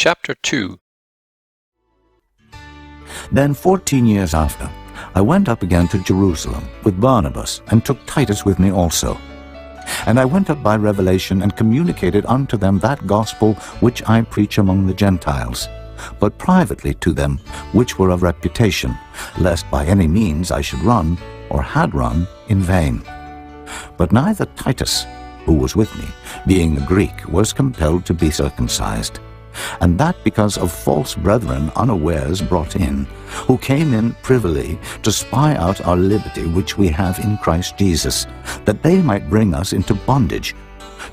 Chapter 2. Then 14 years after, I went up again to Jerusalem with Barnabas, and took Titus with me also. And I went up by revelation, and communicated unto them that gospel which I preach among the Gentiles, but privately to them which were of reputation, lest by any means I should run, or had run, in vain. But neither Titus, who was with me, being a Greek, was compelled to be circumcised, and that because of false brethren unawares brought in, who came in privily to spy out our liberty which we have in Christ Jesus, that they might bring us into bondage,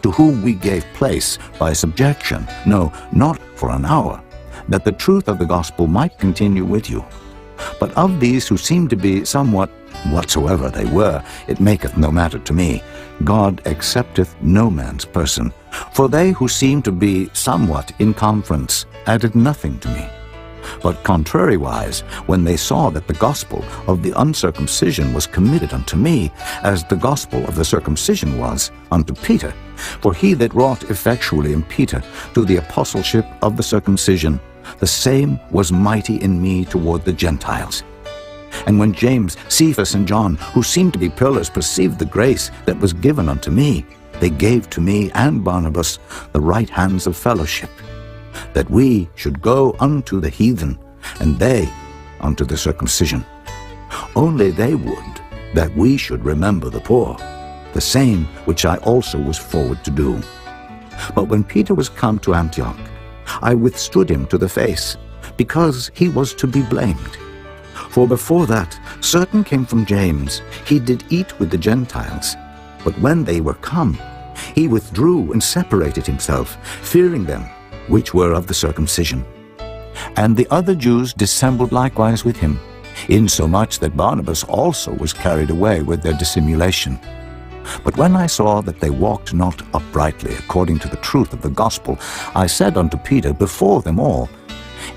to whom we gave place by subjection, no, not for an hour, that the truth of the gospel might continue with you. But of these who seem to be somewhat, whatsoever they were, it maketh no matter to me. God accepteth no man's person. For they who seemed to be somewhat in conference added nothing to me. But contrariwise, when they saw that the gospel of the uncircumcision was committed unto me, as the gospel of the circumcision was unto Peter, for he that wrought effectually in Peter to the apostleship of the circumcision, the same was mighty in me toward the Gentiles. And when James, Cephas, and John, who seemed to be pillars, perceived the grace that was given unto me, they gave to me and Barnabas the right hands of fellowship, that we should go unto the heathen, and they unto the circumcision. Only they would that we should remember the poor, the same which I also was forward to do. But when Peter was come to Antioch, I withstood him to the face, because he was to be blamed. For before that, certain came from James, he did eat with the Gentiles. But when they were come, he withdrew and separated himself, fearing them which were of the circumcision. And the other Jews dissembled likewise with him, insomuch that Barnabas also was carried away with their dissimulation. But when I saw that they walked not uprightly according to the truth of the gospel, I said unto Peter before them all,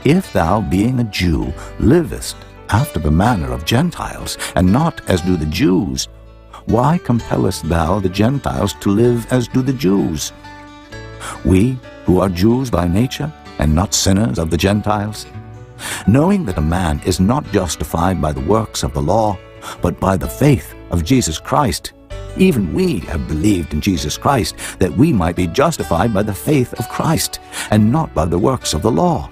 If thou, being a Jew, livest after the manner of Gentiles, and not as do the Jews, why compellest thou the Gentiles to live as do the Jews? We, who are Jews by nature, and not sinners of the Gentiles, knowing that a man is not justified by the works of the law, but by the faith of Jesus Christ, even we have believed in Jesus Christ, that we might be justified by the faith of Christ, and not by the works of the law.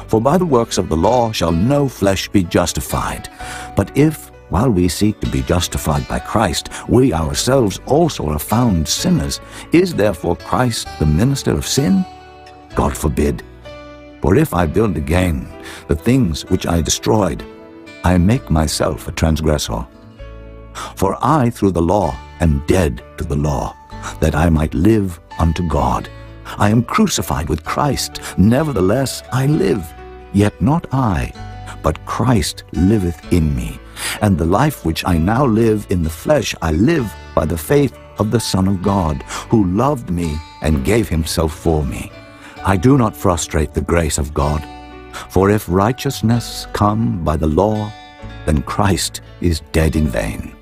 For by the works of the law shall no flesh be justified. But if, while we seek to be justified by Christ, we ourselves also are found sinners, is therefore Christ the minister of sin? God forbid. For if I build again the things which I destroyed, I make myself a transgressor. For I through the law am dead to the law, that I might live unto God. I am crucified with Christ, nevertheless I live, yet not I, but Christ liveth in me. And the life which I now live in the flesh I live by the faith of the Son of God, who loved me and gave himself for me. I do not frustrate the grace of God. For if righteousness come by the law, then Christ is dead in vain.